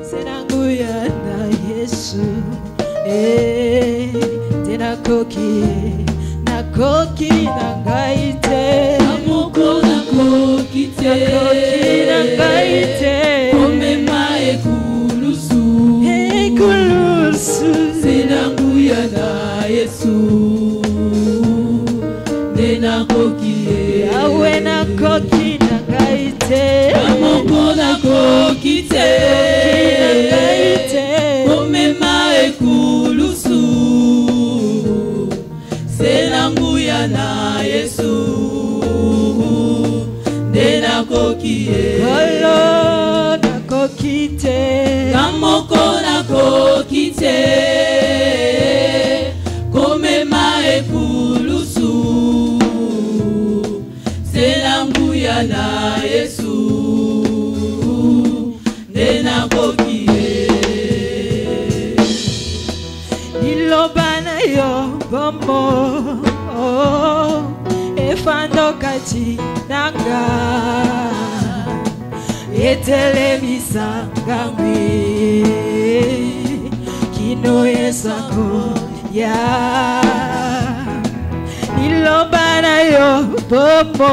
Senanguya na Yesu tena koki na ngaite amoko na koki na ngaite komema ekulusu Senanguya na Yesu tena koki awe na koki na ngaite amoko na koki komema ekulusu Senanguya na Yesu ndena kokie kolo na kokite kamoko na kokite komema ekulusu Senanguya na Yesu ndena kokie Nilobana yo bombo efando kati nanga etelemisa ngangwi kino esako ya Nilobana yo bombo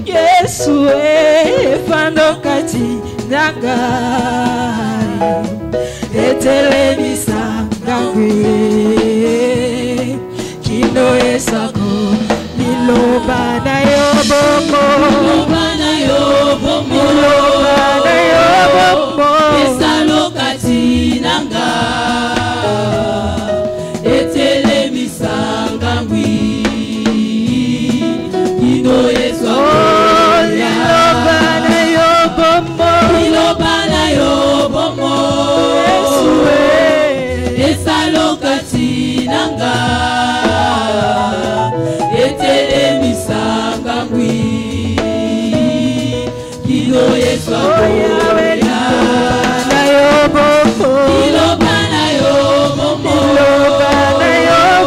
Yesu efando kati nanga etelemisa ngangwi kino esako Nilobana yo bombo esalokati nanga etelemisa ngangwi kino esako Nilobana yo bombo esalokati nanga etelemisa ngangwi kino esako Nilobana yo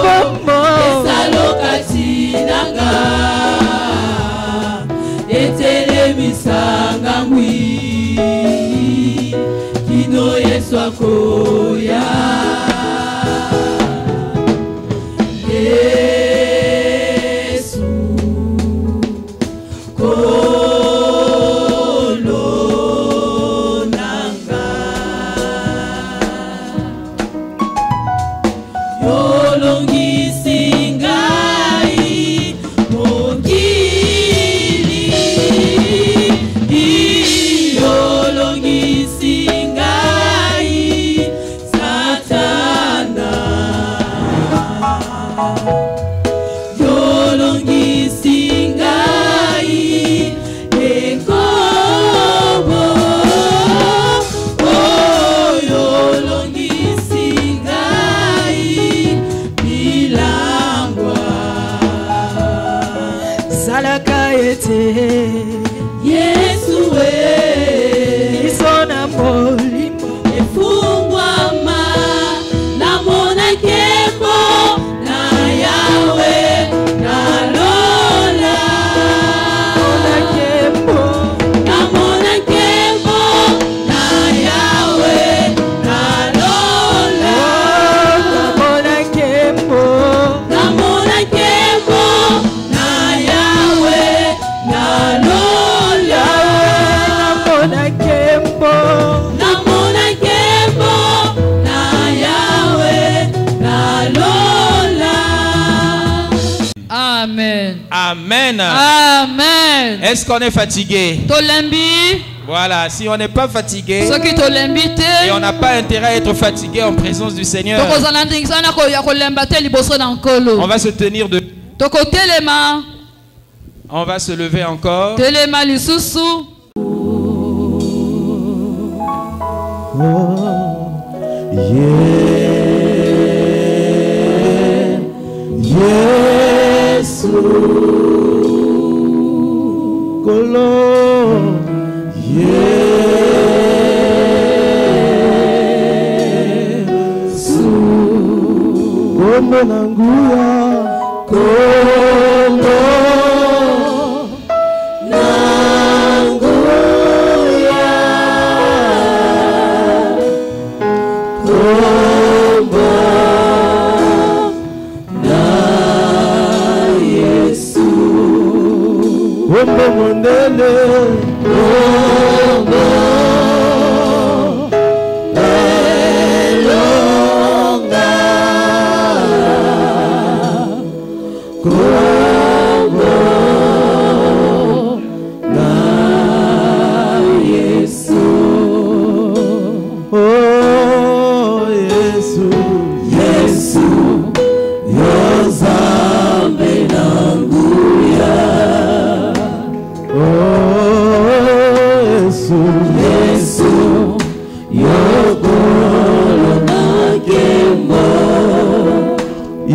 bombo esalokati nanga etelemisa ngangwi kino esako ya Yesu isona molimo efungwa ma namona kembo na yawe na lola namona kembo na yawe na lola namona kembo na yawe na lola namona kembo na yawe na lola. Amen. Amen. Amen. Est-ce qu'on est fatigué? Tolembi. Voilà, si on n'est pas fatigué et on n'a pas intérêt à être fatigué en présence du Seigneur, on va se tenir de. On va se lever encore. Yesu Kolo Yesu Kombo nanguya Kombo nanguya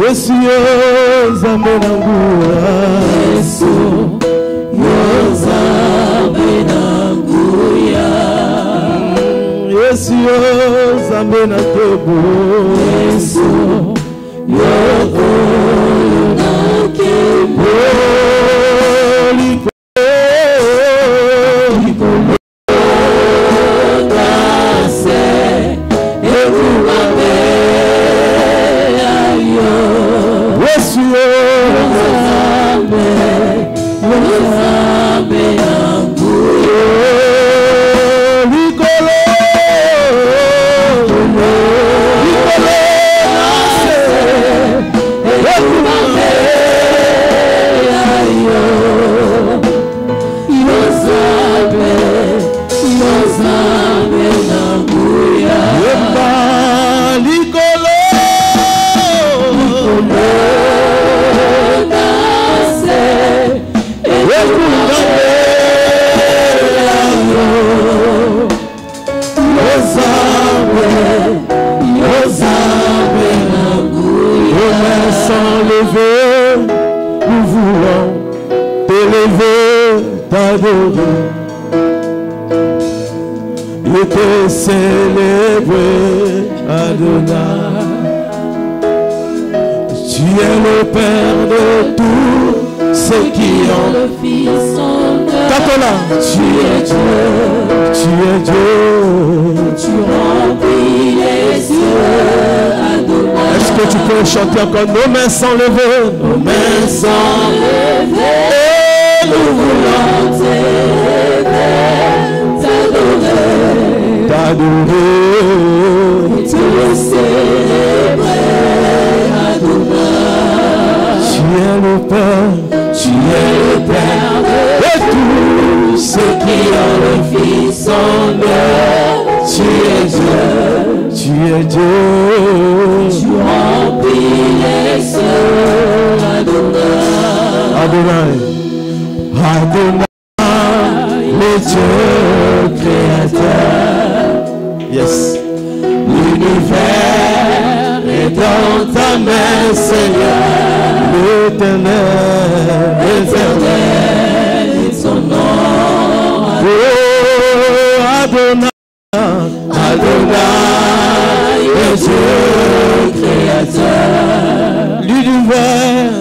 Yesu yo zambe nanguya. Yesu yo zambe nanguya. Yesu yo zambe na tebo. Yesu yo na kebo. Et te célébrer, Adonai. Tu es le Père de tous ceux qui ont le Fils en Tatola. Tu es Dieu, tu es Dieu. Tu remplis les cieux, Adonai. Est-ce que tu peux chanter encore? Nos mains sont levées, nos mains sont levées. Et nous voulons t'adorer, et te célébrer, Adonai. Tu es le Père, tu es le Père de tous ceux qui ont le Fils en eux. Tu es Dieu, tu es Dieu. Tu remplis les cieux, Adonai. Adonai, Adonai, le Dieu créateur. Yes. L'univers est dans ta main, Seigneur. L'éternel, l'éternel est son nom. Oh, Adonai, Adonai, le Dieu créateur. L'univers,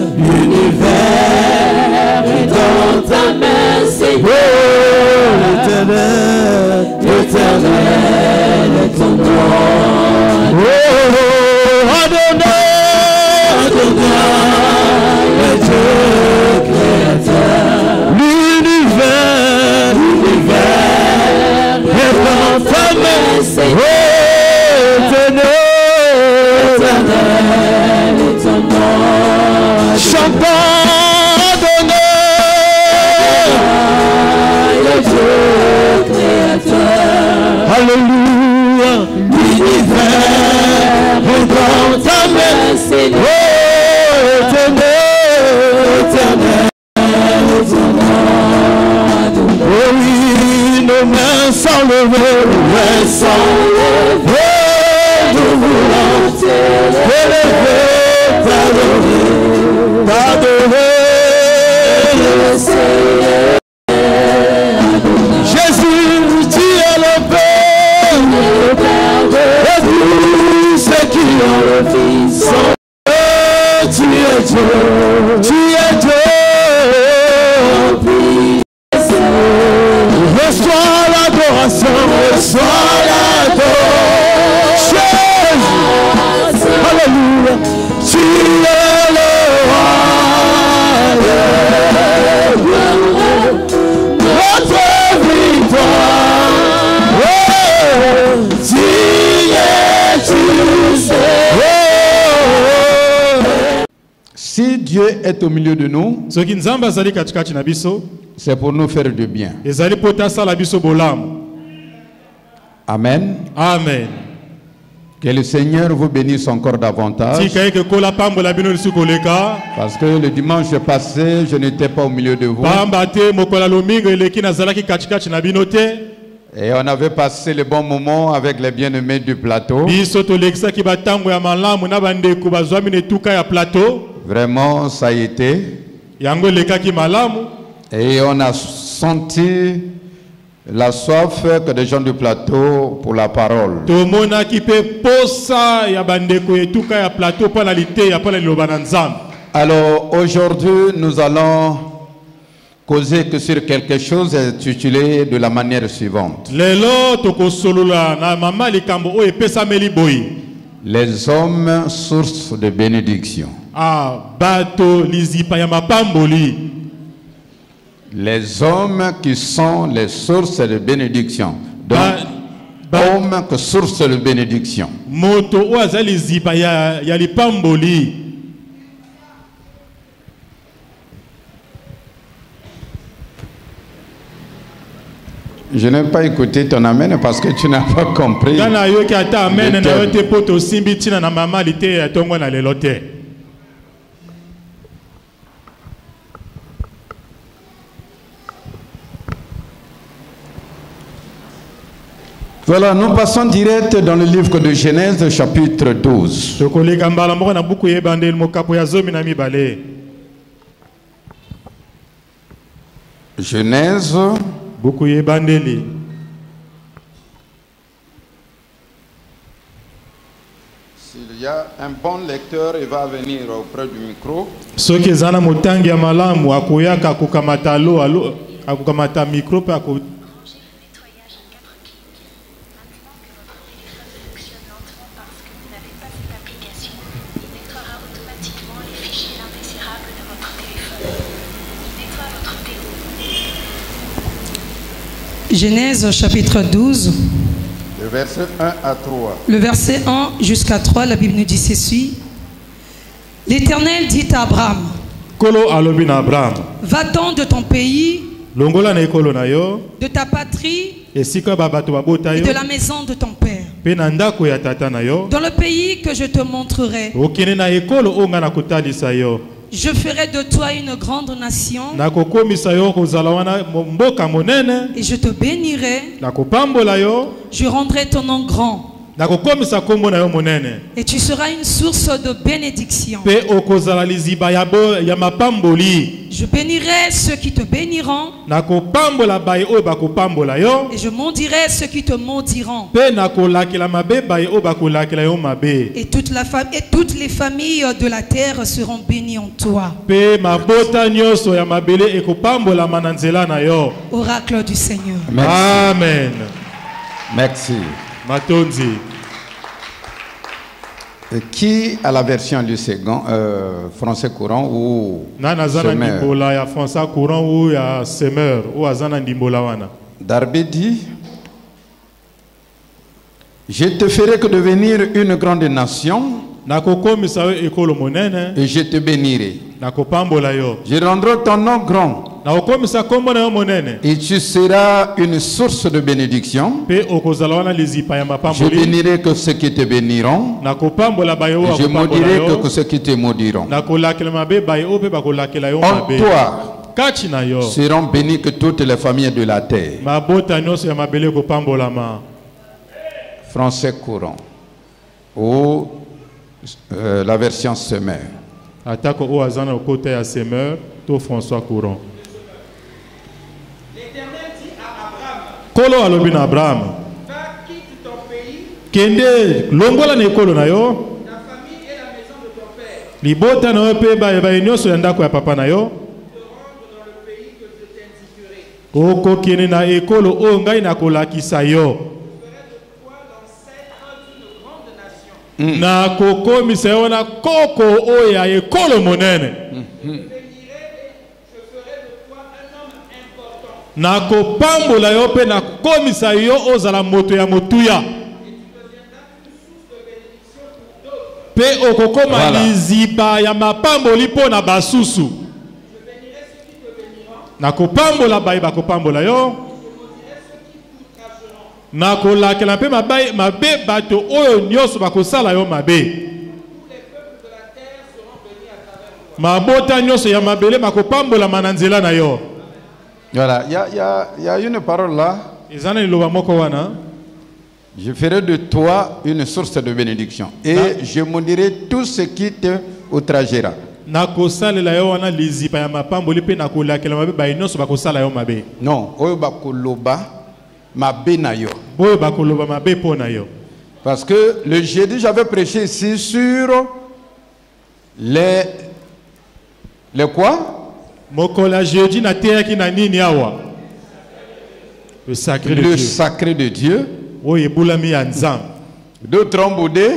est dans ta main, Seigneur. Oh, l'éternel, l'éternel est ton nom. Oh, Adonai, Adonai, le Dieu créateur. L'univers, est dans ta main, Seigneur. Oh, éternel, est ton nom. Chantons. Alléluia, l'univers est dans ta main, Seigneur. Oh, éternel, éternel, ton nom. Oh oui, nos mains sont levées, nos mains sont levées. Nous voulons t'élever, t'adorer, t'adorer. Jésus, tu es le Père de tous ceux qui ont le Fils en eux. Tu es Dieu, tu es Dieu. Reçois l'adoration, reçois l'adoration. Alléluia, tu es le roi. Notre victoire, oh, tu es, Si Dieu est au milieu de nous, c'est pour nous faire du bien. Amen. Amen. Que le Seigneur vous bénisse encore davantage. Parce que le dimanche passé, je n'étais pas au milieu de vous. Et on avait passé le bon moment avec les bien-aimés du plateau. Vraiment, ça a été. Et on a senti la soif que des gens du plateau pour la parole. Alors aujourd'hui, nous allons causer que sur quelque chose intitulé de la manière suivante. Les hommes source de bénédiction. Les hommes qui sont les sources de bénédiction. Donc, hommes que source de bénédiction. Je n'ai pas écouté ton amen parce que tu n'as pas compris. Voilà, nous passons direct dans le livre de Genèse, chapitre 12. Genèse. S'il y a un bon lecteur, il va venir auprès du micro. Genèse chapitre 12. Le verset 1 à 3. Le verset 1 jusqu'à 3, la Bible nous dit ceci. L'Éternel dit à Abraham, va-t'en de ton pays, de ta patrie et de la maison de ton père, dans le pays que je te montrerai. Je ferai de toi une grande nation et je te bénirai. Je rendrai ton nom grand et tu seras une source de bénédiction. Je bénirai ceux qui te béniront et je maudirai ceux qui te maudiront. Et toutes les familles de la terre seront bénies en toi. Oracle du Seigneur. Merci. Amen. Merci. Matonzi. Qui a la version du second, français courant ou semeur? Darby dit, je te ferai que devenir une grande nation et je te bénirai. Je rendrai ton nom grand et tu seras une source de bénédiction. Je bénirai que ceux qui te béniront et je maudirai que ceux qui te maudiront. En toi seront bénies que toutes les familles de la terre. Français courant ou la version semeur. Attaque au hasard au côté à semeur, tout François courant. L'Éternel dit à Abraham, Kolo alobina Abraham, va quitte ton pays, kende longola ne kolo na yo, ta famille et la maison de ton père, libota na yo pe ba nyonso ya ndako ya papa na yo, te rendre dans le pays que je t'indiquerai. oko kene na ekolo o ngai na kolakisa yo. Na koko miseona koko oya ekolo monene. Na kopambola yo pe na komisa yo ozala moto ya motuya. Pe okokoma liziba ya mapamboli po na basusu. Na kopambola bayi bakopambola yo. Na kolakela pe mabe bato oyo nyoso bakosala yo mabe. Mabota nyoso ya mabele makopambola mananzela na yo. Voilà, il y a une parole là. Je ferai de toi une source de bénédiction et je maudirai tout ce qui te outragera. Non, oyo bakoloba mabe na yo. Parce que le jeudi j'avais prêché ici sur les quoi? Le sacré de Dieu. D'autres ont boudé.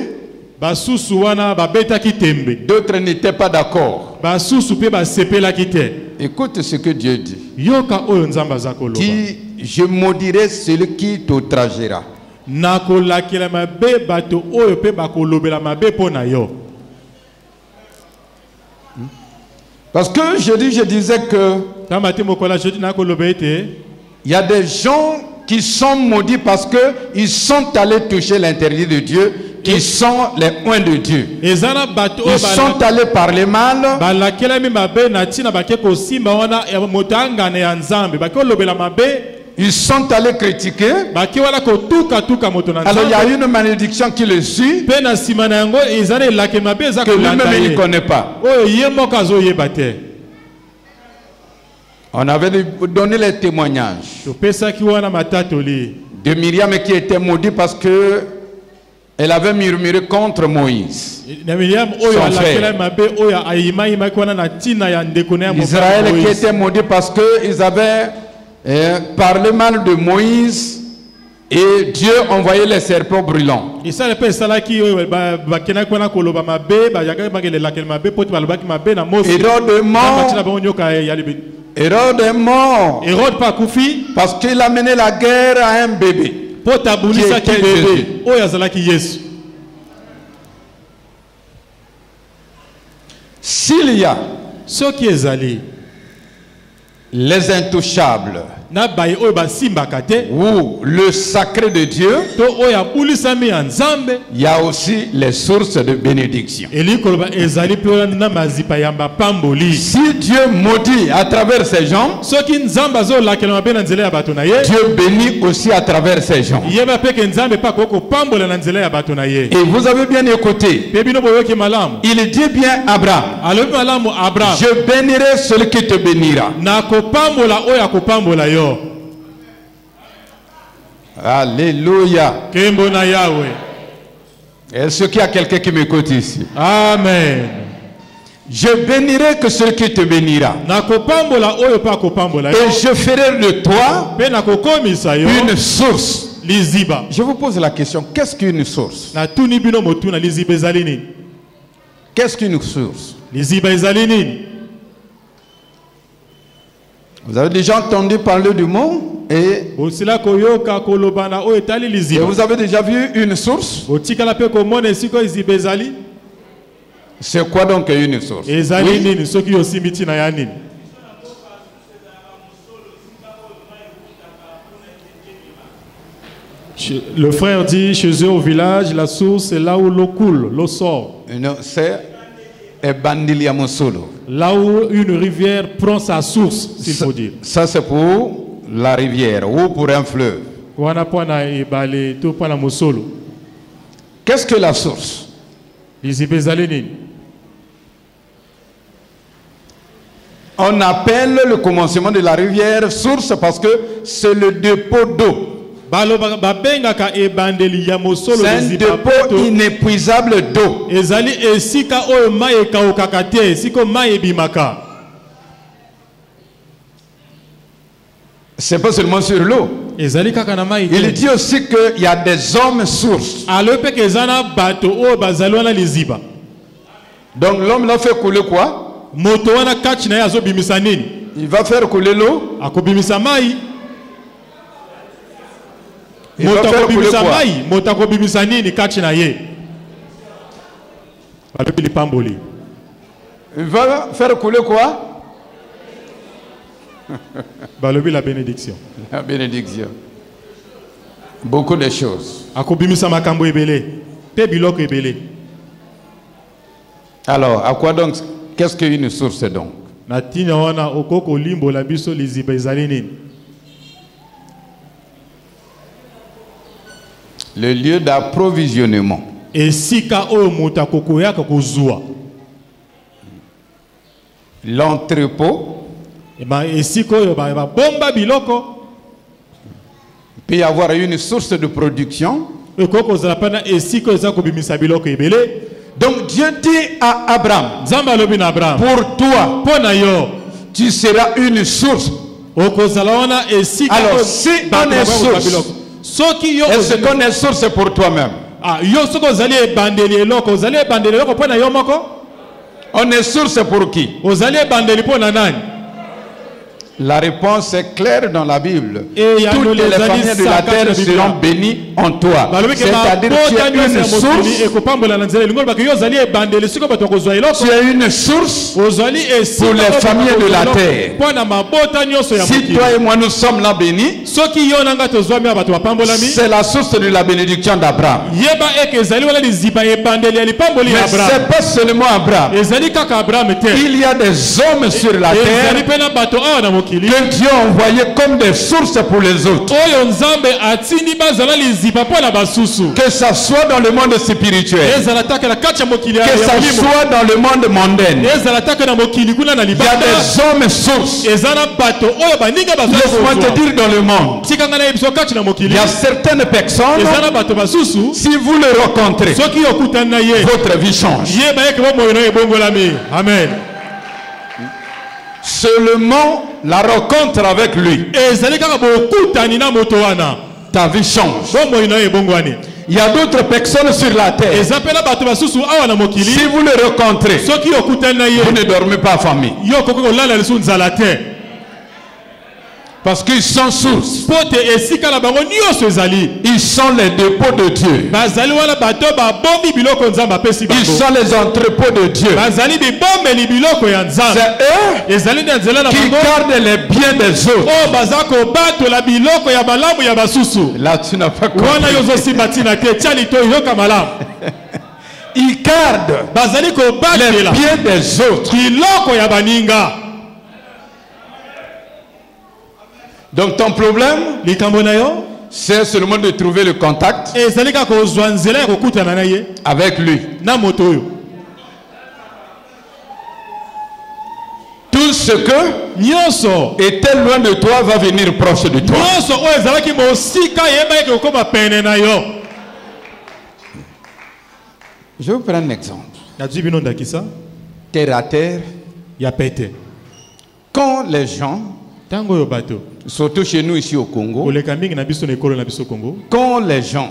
D'autres n'étaient pas d'accord. Écoute ce que Dieu dit. Dit, je maudirai celui qui t'outragera. Parce que je disais que il y a des gens qui sont maudits parce qu'ils sont allés toucher l'interdit de Dieu, qui sont les oints de Dieu. Ils sont allés parler mal. Ils sont allés critiquer. Alors il y a une malédiction qui le suit, que lui-même il ne connaît pas. On avait donné les témoignages de Myriam qui était maudite parce que elle avait murmuré contre Moïse, son frère. Israël qui était maudit parce qu'ils avaient parlé mal de Moïse et Dieu envoyait les serpents brûlants. Hérode est mort parce qu'il a mené la guerre à un bébé qui était Jésus. S'il y a les intouchables ou le sacré de Dieu, il y a aussi les sources de bénédiction. Si Dieu maudit à travers ces gens, Dieu bénit aussi à travers ces gens. Et vous avez bien écouté, il dit bien Abraham, je bénirai celui qui te bénira. Alléluia. Est-ce qu'il y a quelqu'un qui m'écoute ici? Amen. Je bénirai que celui qui te bénira. Et je ferai de toi une source. Je vous pose la question, qu'est-ce qu'une source? Qu'est-ce qu'une source? Vous avez déjà entendu parler du mot et vous avez déjà vu une source? C'est quoi donc une source? Oui. Le frère dit, chez eux au village, la source c'est là où l'eau coule, l'eau sort. C'est là où une rivière prend sa source, s'il faut dire. Ça c'est pour la rivière ou pour un fleuve. Qu'est-ce que la source? On appelle le commencement de la rivière source parce que c'est le dépôt d'eau. C'est un dépôt inépuisable d'eau. C'est pas seulement sur l'eau. Il dit aussi qu'il y a des hommes sources. Donc l'homme l'a fait couler quoi? Il va faire couler l'eau. Il va faire couler quoi? Il va faire couler quoi? La bénédiction. La bénédiction. Beaucoup de choses. Alors, à quoi donc? Qu'est-ce qu'une source donc? Le lieu d'approvisionnement. L'entrepôt. Il peut y avoir une source de production. Donc Dieu dit à Abraham, pour toi, tu seras une source. Alors si on est source, est-ce qu'on est source pour toi-même? On est source pour qui? La réponse est claire dans la Bible. Toutes les familles de la terre seront bénies en toi. C'est-à-dire que tu es une source. Tu es une source pour les familles de la terre. Si toi et moi nous sommes là bénis, c'est la source de la bénédiction d'Abraham. Mais ce n'est pas seulement Abraham. Il y a des hommes sur la terre que Dieu a envoyé comme des sources pour les autres. Que ça soit dans le monde spirituel, que ça soit dans le monde mondain, il y a des hommes sources. Laisse-moi te dire, dans le monde, il y a certaines personnes, si vous les rencontrez, votre vie change. Amen. Seulement la rencontre avec lui, ta vie change. Il y a d'autres personnes sur la terre, si vous les rencontrez, vous ne dormez pas en famille. Parce qu'ils sont sources. Ils sont les dépôts de Dieu. Ils sont les entrepôts de Dieu. C'est eux qui gardent les biens des autres. Là tu n'as pas compris. Ils gardent les biens des autres. Donc ton problème, c'est seulement de trouver le contact avec lui. Tout ce que était loin de toi va venir proche de toi. Je vais vous prendre un exemple. Terre à terre, quand les gens, surtout chez nous ici au Congo, quand les gens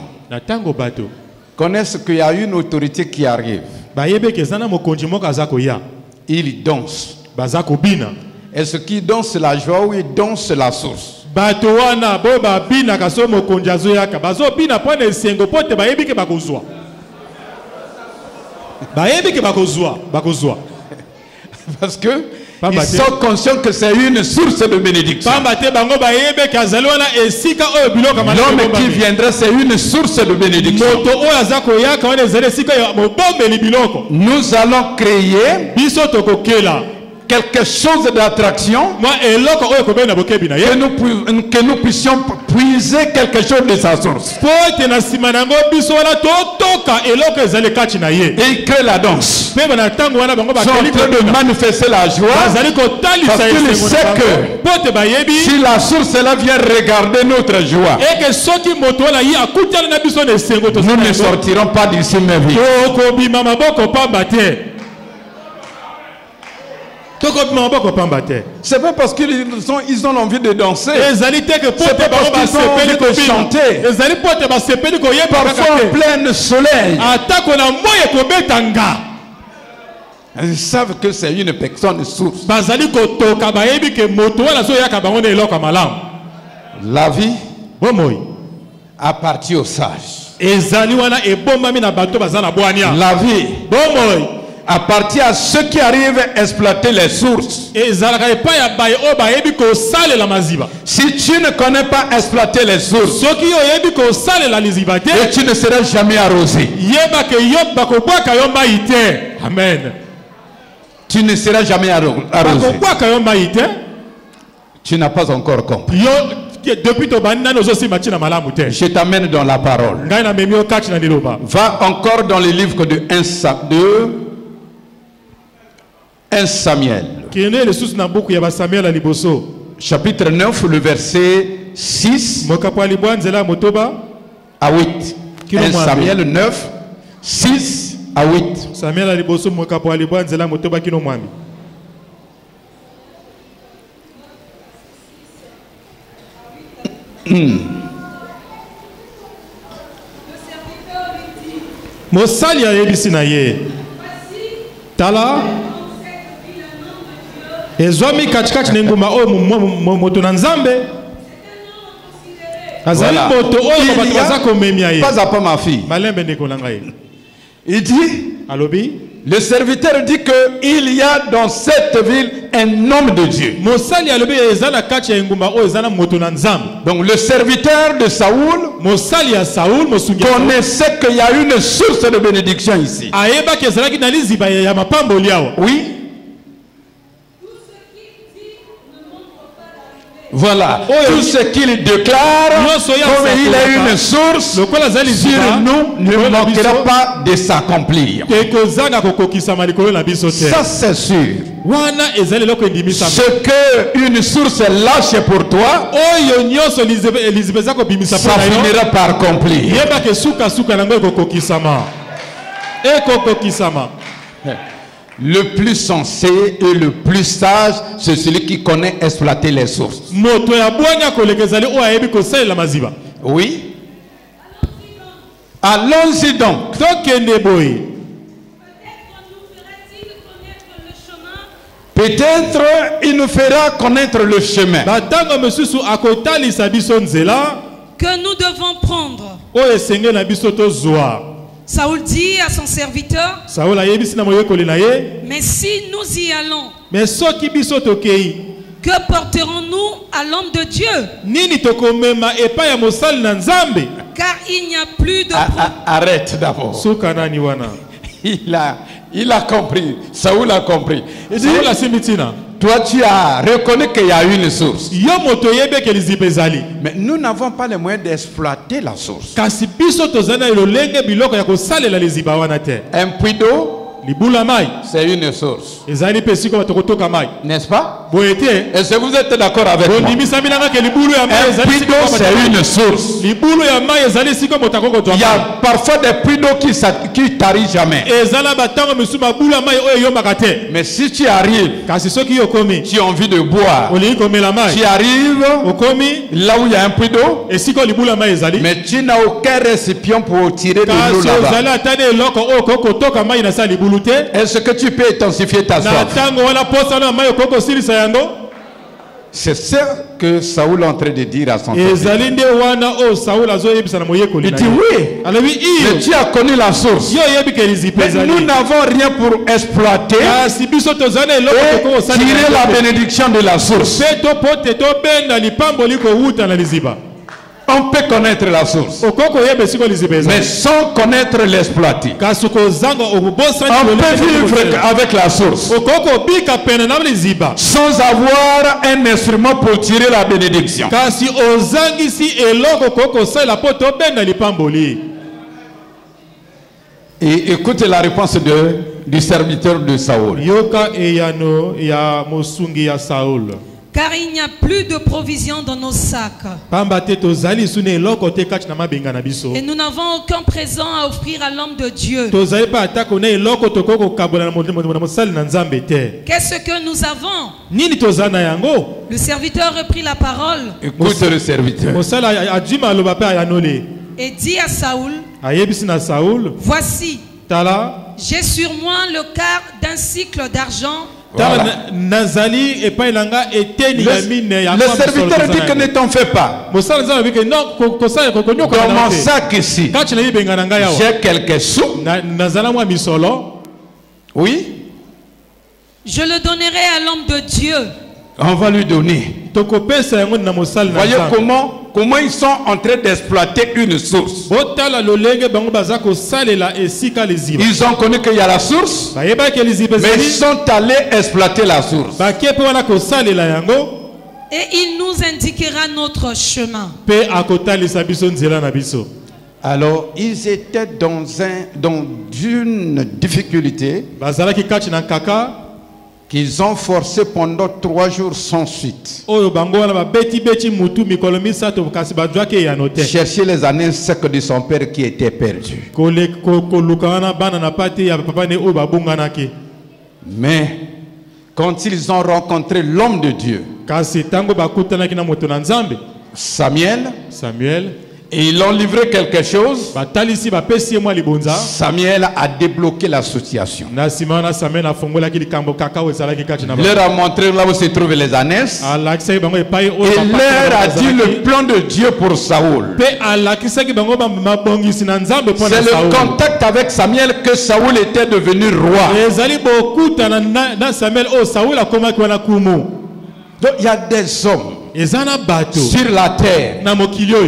connaissent qu'il y a une autorité qui arrive, ils dansent. Est-ce qu'ils dansent la joie ou ils dansent la source? Parce que ils sont conscients que c'est une source de bénédiction. L'homme qui viendra, c'est une source de bénédiction. Nous allons créer quelque chose d'attraction, que nous puissions puiser quelque chose de sa source. Et il crée la danse. Ils sont en train de manifester la joie parce qu'ils savent que si la source là vient regarder notre joie, nous ne sortirons pas d'ici même vie. C'est pas parce qu'ils ont envie de danser, c'est pas parce qu'ils ont envie de chanter. Parfois en plein soleil, ils savent que c'est une personne source. La vie appartient aux sages. La vie appartient à ceux qui arrivent à exploiter les sources. Si tu ne connais pas exploiter les sources, et tu ne seras jamais arrosé. Amen. Tu ne seras jamais arrosé. Tu n'as pas encore compris. Je t'amène dans la parole. Va encore dans le livre de 1 Samuel. Chapitre 9, le verset 6 à 8. 1 Samuel 9, 6 à 8. Mosali ayebisi na ye tala ezwami katikati na nguma oyo moto na nzambe azali moto oyo bato baza komemia ye pas à pas ma fille malembe ndeko na ngai. Il dit alobi le serviteur dit que il y a dans cette ville un homme de Dieu. Mosali alobi ezana kati ya nguma oyo ezana moto na nzambe. Donc le serviteur de Saoul Mosali ya Saoul mosungi connaissait qu'il y a une source de bénédiction ici. Ayeba ke ezalaki na liziba ya mapamboli awa. Oui. Voilà, tout ce qu'il déclare, comme il a une source, sur nous ne manquera pas de s'accomplir. Ça c'est sûr. Ce que une source lâche pour toi, ça finira par accomplir. Le plus sensé et le plus sage, c'est celui qui connaît exploiter les sources. Oui. Allons-y donc. Peut-être il nous fera connaître le chemin que nous devons prendre. Saoul dit à son serviteur, mais si nous y allons, que porterons-nous à l'homme de Dieu? Car il n'y a plus de... Arrête d'abord. Il a compris. Saoul a compris. Il dit, toi tu as reconnu qu'il y a une source. Mais nous n'avons pas les moyens d'exploiter la source. Un puits d'eau, c'est une source. N'est-ce pas? Est-ce que vous êtes d'accord avec moi? Un puits d'eau, c'est une source. Il y a parfois des puits d'eau qui tarissent jamais. Mais si tu arrives, tu as envie de boire, tu arrives là où il y a un puits d'eau, mais tu n'as aucun récipient pour tirer de l'eau là-bas. Est-ce que tu peux intensifier ta soif? C'est ça que Saoul est en train de dire à son serviteur. Il dit oui, mais tu as connu la source. Mais nous n'avons rien pour exploiter et tirer la bénédiction de la source. On peut connaître la source, mais sans connaître l'exploiter. On peut vivre avec la source, sans avoir un instrument pour tirer la bénédiction. Et écoute la réponse du serviteur de Saoul. Car il n'y a plus de provisions dans nos sacs. Et nous n'avons aucun présent à offrir à l'homme de Dieu. Qu'est-ce que nous avons? Le serviteur reprit la parole. Écoute le serviteur. Et dit à Saoul, voici, j'ai sur moi le quart d'un cycle d'argent. Voilà. Le serviteur dit que ne t'en fais pas. Dans mon sac ici, j'ai quelques sous. Oui. Je le donnerai à l'homme de Dieu. On va lui donner. Voyez comment ils sont en train d'exploiter une source. Ils ont connu qu'il y a la source, mais ils sont allés exploiter la source. Et il nous indiquera notre chemin. Alors, ils étaient dans une difficulté qu'ils ont forcé pendant 3 jours sans suite. Chercher les années secs de son père qui étaient perdus. Mais quand ils ont rencontré l'homme de Dieu, Samuel, et ils ont livré quelque chose, Samuel a débloqué l'association. Il leur a montré là où se trouvent les ânesses. Et leur a dit le plan de Dieu pour Saoul. C'est le contact avec Samuel que Saoul était devenu roi. Donc il y a des hommes sur la terre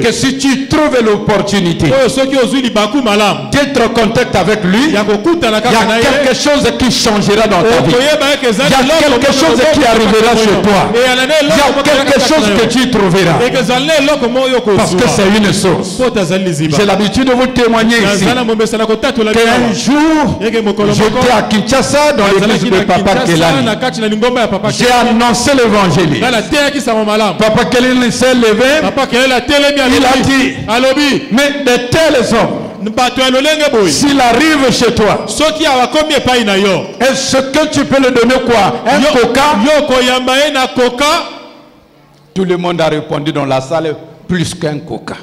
que si tu trouves l'opportunité d'être en contact avec lui, il y a quelque chose qui changera dans ta vie. Il y a quelque chose qui arrivera chez toi. Il y a quelque chose que tu trouveras. Parce que c'est une source. J'ai l'habitude de vous témoigner ici qu'un jour j'étais à Kinshasa dans l'église de Papa Kelani. J'ai annoncé l'évangile. Papa Kelly s'est levé. Il a dit, mais de tels hommes, s'il arrive chez toi, est-ce que tu peux le donner quoi? Un coca? Tout le monde a répondu dans la salle, plus qu'un coca.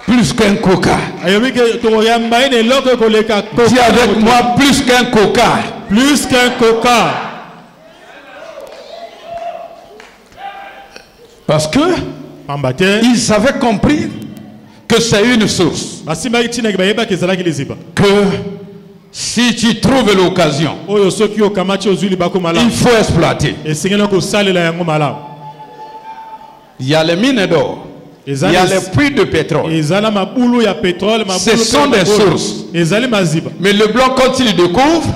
Plus qu'un coca. Dis avec moi, plus qu'un coca. Plus qu'un coca. Parce que ils avaient compris que c'est une source. Que si tu trouves l'occasion, il faut exploiter. Il y a les mines d'or. Il y a les puits de pétrole. Ce sont des sources. Mais le blanc, quand il découvre,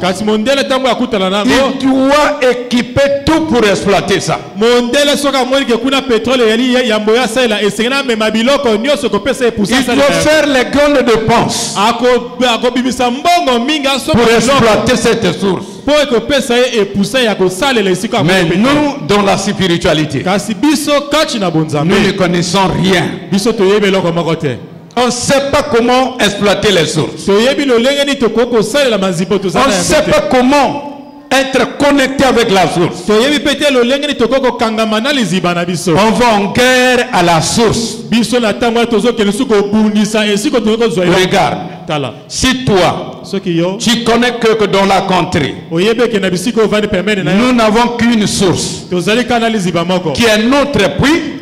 il doit équiper tout pour exploiter ça. Il doit faire les grandes dépenses pour exploiter cette source. Mais nous, dans la spiritualité, nous ne connaissons rien. On ne sait pas comment exploiter les sources. On ne sait pas comment être connecté avec la source. On va en guerre à la source. Regarde. Si toi, tu connais que dans la contrée, nous n'avons qu'une source qui est notre puits,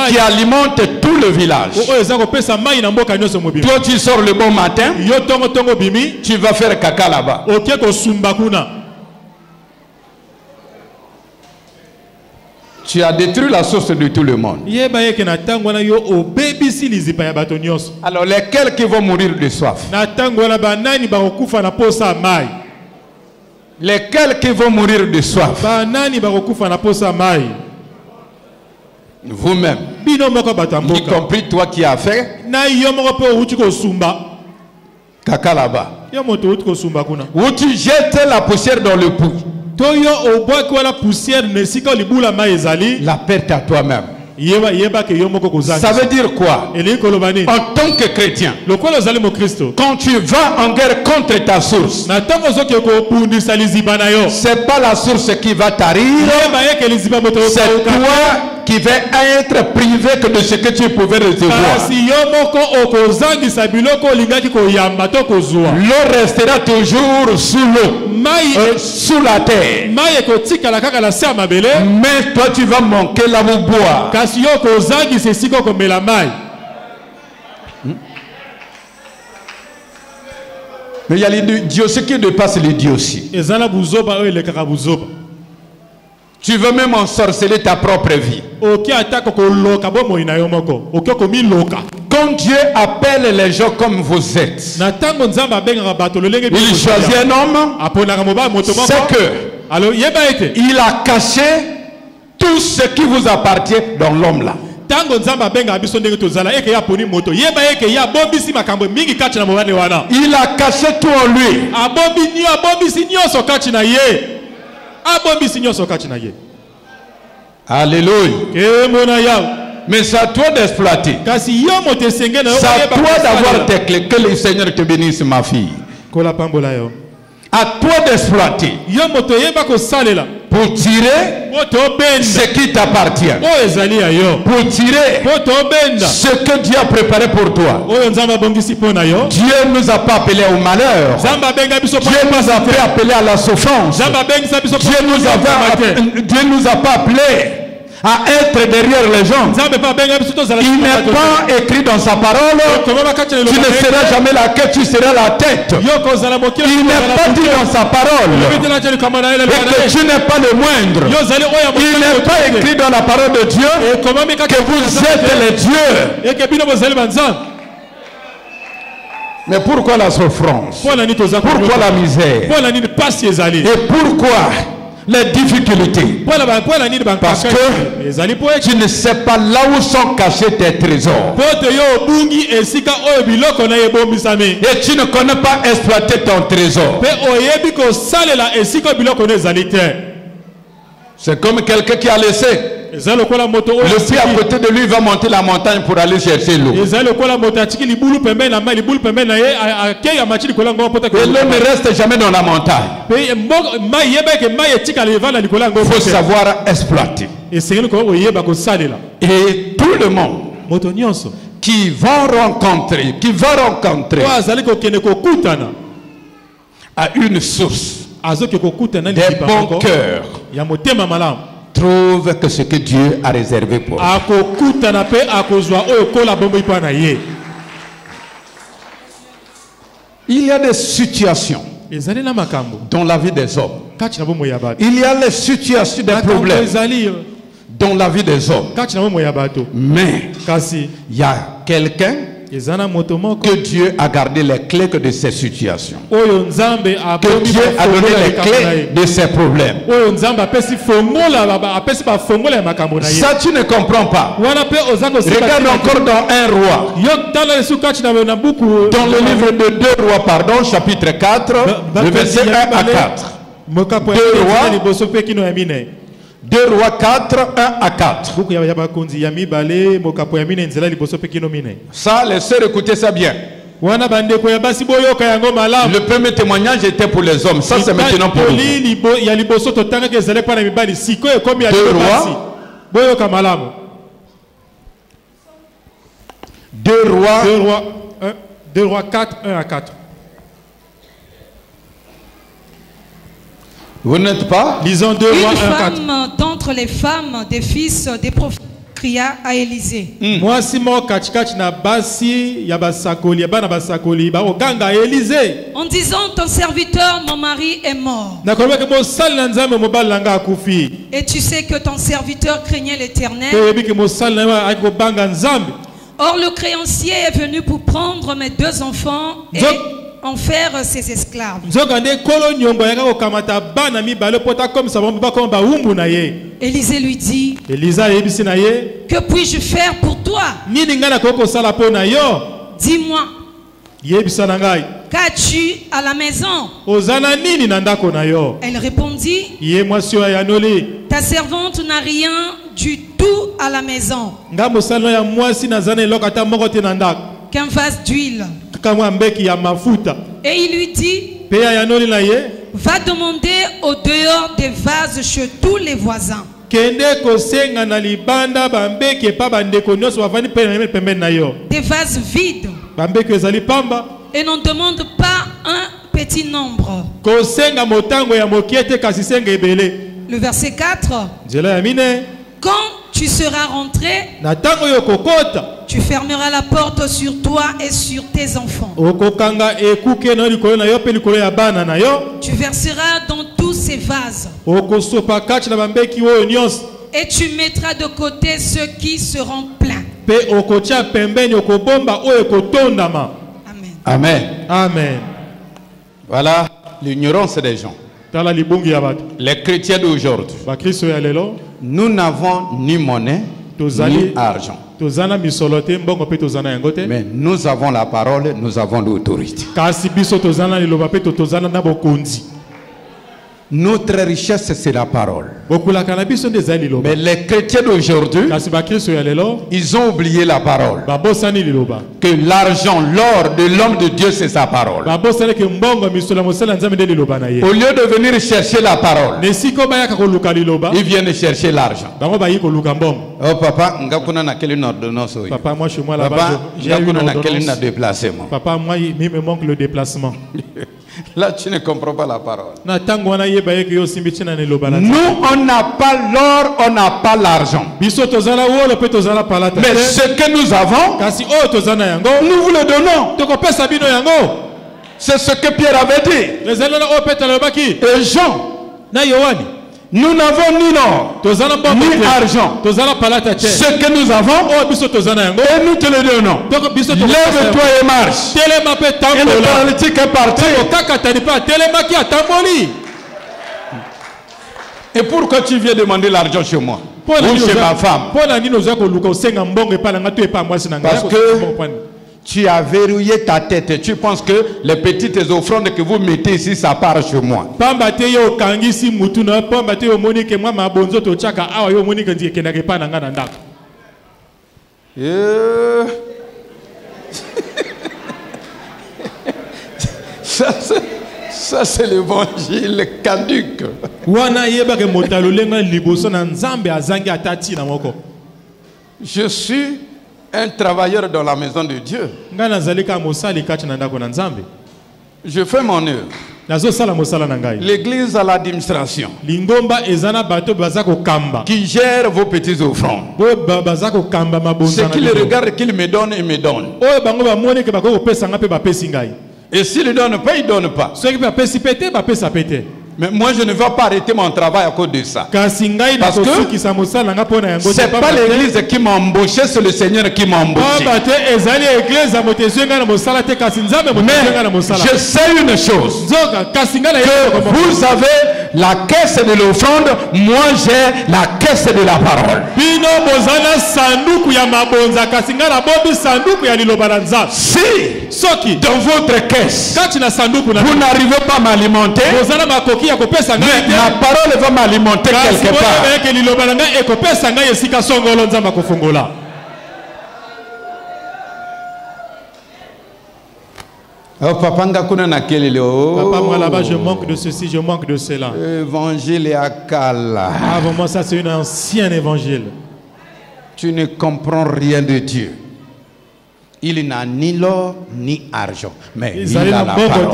qui alimente tout le village. Toi, tu sors le bon matin, tu vas faire caca là-bas. Tu as détruit la source de tout le monde. Alors lesquels qui vont mourir de soif? Lesquels qui vont mourir de soif? Vous-même. Y compris toi qui as fait caca là-bas. Où tu jettes la poussière dans le puits. La perte à toi-même. Ça veut dire quoi? En tant que chrétien, quand tu vas en guerre contre ta source, c'est pas la source qui va t'arriver, c'est toi qui va être privé que de ce que tu pouvais recevoir. L'eau restera toujours sous l'eau, sous la terre. Mais toi tu vas manquer là où boire. Mais il y a les dieux qui dépassent les dieux aussi. Tu veux Quand Dieu appelle les gens comme vous êtes, il choisit un homme, c'est que il a caché tout ce qui vous appartient dans l'homme là. Il a caché tout en lui. Alléluia. Mais c'est à toi d'exploiter. C'est à toi d'avoir tes clés. Que le Seigneur te bénisse, ma fille. À toi d'exploiter pour tirer ce qui t'appartient, pour tirer ce que Dieu a préparé pour toi. Dieu ne nous a pas appelés au malheur. Dieu nous a pas appelés à la souffrance. Dieu nous a pas appelés à être derrière les gens. Il n'est pas écrit dans sa parole, tu ne seras jamais la queue, tu seras la tête. Il n'est pas dit dans sa parole et que tu n'es pas le moindre. Il n'est pas écrit dans la parole de Dieu que vous êtes les dieux. Mais pourquoi la souffrance? Pourquoi la misère? Et pourquoi les difficultés? Parce que tu ne sais pas là où sont cachés tes trésors. Et tu ne connais pas exploiter ton trésor. C'est comme quelqu'un qui a laissé. Le puits à côté de lui va monter la montagne pour aller chercher l'eau. Et l'eau ne reste jamais dans la montagne. Il faut savoir exploiter. Et tout le monde qui va rencontrer à une source des bons cœurs, trouve que ce que Dieu a réservé pour eux. Il y a des situations dans la vie des hommes. Il y a les situations des problèmes dans la vie des hommes. Mais il y a quelqu'un que Dieu a gardé les clés de ces situations. Que Dieu a donné les clés de ces problèmes. Ça, tu ne comprends pas. Regarde encore dans un roi. Dans le livre de 2 rois, pardon, chapitre 4, le verset 1 à 4. 2 rois 4, 1 à 4. Ça, les sœurs, écoutez ça bien. Le premier témoignage était pour les hommes. Ça, c'est maintenant pour vous. 2 rois 4, 1 à 4. Vous n'êtes pas? Lisons 2 rois 1 à 4. Une femme d'entre les femmes des fils des prophètes cria à Élisée. En disant, ton serviteur, mon mari est mort. Et tu sais que ton serviteur craignait l'Éternel. Or le créancier est venu pour prendre mes 2 enfants et en faire ses esclaves. Élisée lui dit, que puis-je faire pour toi? Dis-moi, qu'as-tu à la maison? Elle répondit, ta servante n'a rien du tout à la maison qu'un vase d'huile. Et il lui dit, va demander au dehors des vases chez tous les voisins. Des vases vides. Et n'en demande pas un petit nombre. Le verset 4. Quand tu seras rentré, tu fermeras la porte sur toi et sur tes enfants. Tu verseras dans tous ces vases. Et tu mettras de côté ceux qui seront pleins. Amen. Amen. Voilà l'ignorance des gens. Les chrétiens d'aujourd'hui, nous n'avons ni monnaie ni argent. Mais nous avons la parole, nous avons l'autorité. Notre richesse, c'est la parole. Mais les chrétiens d'aujourd'hui, ils ont oublié la parole. Que l'argent, l'or de l'homme de Dieu, c'est sa parole. Au lieu de venir chercher la parole, ils viennent chercher l'argent. Oh papa, papa, moi chez moi là-bas, j'ai une déplacement. Papa, moi il me manque le déplacement. Là, tu ne comprends pas la parole. Nous, on n'a pas l'or, on n'a pas l'argent. Mais ce que nous avons, nous vous le donnons. C'est ce que Pierre avait dit. Et Jean, nous n'avons ni l'or, ni argent. Ce que nous avons, et nous te le donnons. Lève-toi et marche. Et le paralytique est parti. Et pourquoi tu viens demander l'argent chez moi ou chez ma femme? Parce que tu as verrouillé ta tête et tu penses que les petites offrandes que vous mettez ici, ça part chez moi. Ça c'est l'évangile caduc. Je suis un travailleur dans la maison de Dieu. Je fais mon œuvre. L'église à l'administration qui gère vos petites offrandes. Ce qu'il regarde, qu'il me donne, il me donne. Et s'il ne donne pas, il ne donne pas. Mais moi je ne vais pas arrêter mon travail à cause de ça. Parce que c'est pas l'église qui m'a embauché, c'est le Seigneur qui m'a embauché. Mais je sais une chose, que vous avez la caisse de l'offrande, moi j'ai la caisse de la parole. Si dans votre caisse vous n'arrivez pas à m'alimenter, mais ma parole va m'alimenter quelque part. Oh, papa, moi là-bas je manque de ceci, je manque de cela. Évangile à Kala. Ah, vraiment, ça c'est un ancien évangile. Tu ne comprends rien de Dieu. Il n'a ni l'or ni argent, mais il a la parole.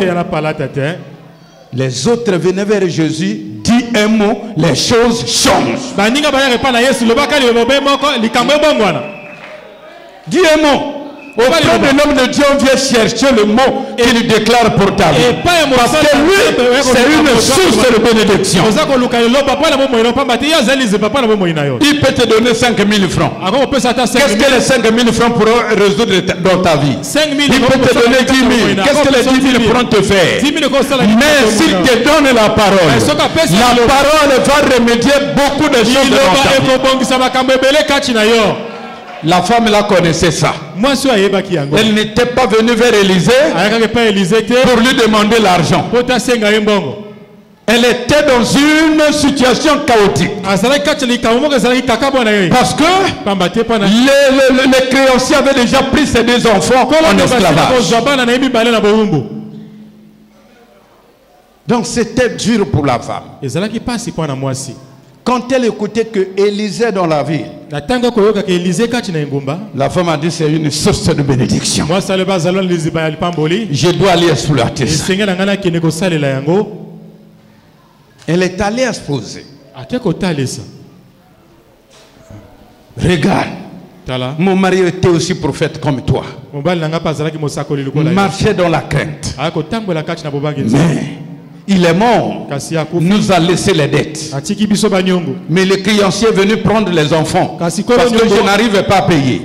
Les autres venaient vers Jésus, dis un mot, les choses changent. Dis un mot. Auprès de l'homme de Dieu, on vient chercher le mot qu'il déclare pour ta vie. Parce que lui, c'est une source de bénédiction. Il peut te donner 5 000 francs. Qu'est-ce que les 5 000 francs pourront résoudre dans ta vie? Il peut te donner 10 000. Qu'est-ce que les 10 000 pourront te faire? Mais s'il te donne la parole va remédier beaucoup de choses dans ta vie. La femme là connaissait ça. Elle n'était pas venue vers Élisée pour lui demander l'argent. Elle était dans une situation chaotique. Parce que les créanciers avaient déjà pris ses deux enfants en esclavage. Donc c'était dur pour la femme. Quand elle écoutait que Élisée dans la ville, la femme a dit c'est une source de bénédiction. Je dois aller exploiter ça. Elle est allée exposer. Regarde, mon mari était aussi prophète comme toi. Marchait dans la crainte. Mais il est mort, nous a laissé les dettes. Mais le créancier est venu prendre les enfants parce que je n'arrive pas à payer.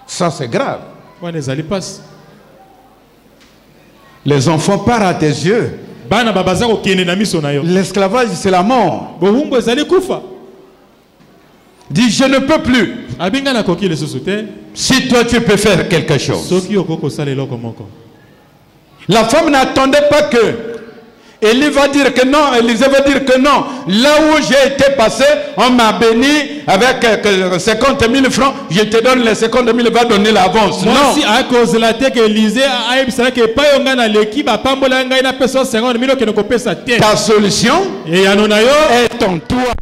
Ça c'est grave. Les enfants partent à tes yeux. L'esclavage c'est la mort. Dis je ne peux plus. Si toi tu peux faire quelque chose. La femme n'attendait pas que Élie va dire que non, Élisée va dire que non. Là où j'ai été passé, on m'a béni avec 50 000 francs. Je te donne les 50 000, va donner l'avance. Non. Ta solution est en toi